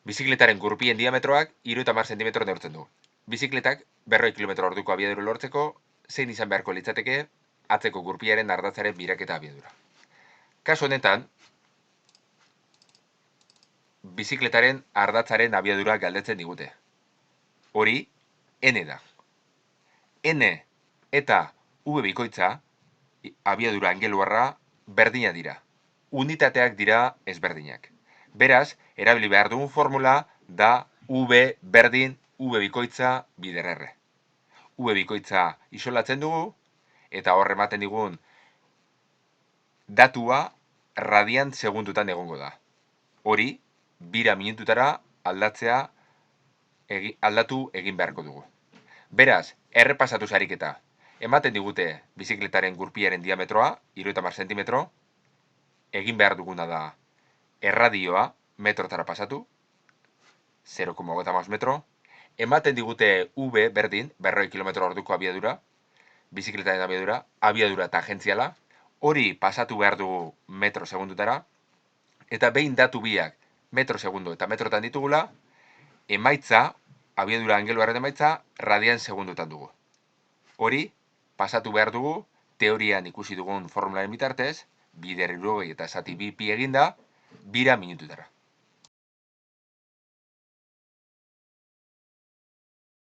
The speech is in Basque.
Bizikletaren gurpien diametroak 30 cm neurtzen du. Bizikletak 100 km/h abiadura lortzeko, zein izan beharko litzateke atzeko gurpiaren ardatzaren biraketa abiadura. Kasu honetan, bizikletaren ardatzaren abiadura galdetzen digute. Hori, N da. N eta V bikoitza, abiadura angeluarra, berdina dira. Unitateak dira ezberdinak. Beraz, erabili behar dugun formula da V berdin V bikoitza bider R. V bikoitza isolatzen dugu, eta hor ematen digun datua radiant segundutan egongo da. Hori, bira minututara aldatu egin beharko dugu. Beraz, errepasatu sariketa. Ematen digute bizikletaren gurpiaren diametroa, 30 cm, egin behar duguna da erradioa metrotara pasatu, 0,5 metro. Ematen digute V berdin, 100 km/h abiadura, bizikletaren abiadura tangentziala, hori pasatu behar dugu metro segundutara, eta behin datu biak metro segundo eta metrotan ditugula, emaitza, abiadura angeluarren emaitza, radian segundutan dugu. Hori, pasatu behar dugu, teorian ikusi dugun formularen bitartez, bider 60 eta zati 2 pi eginda, bira minututara.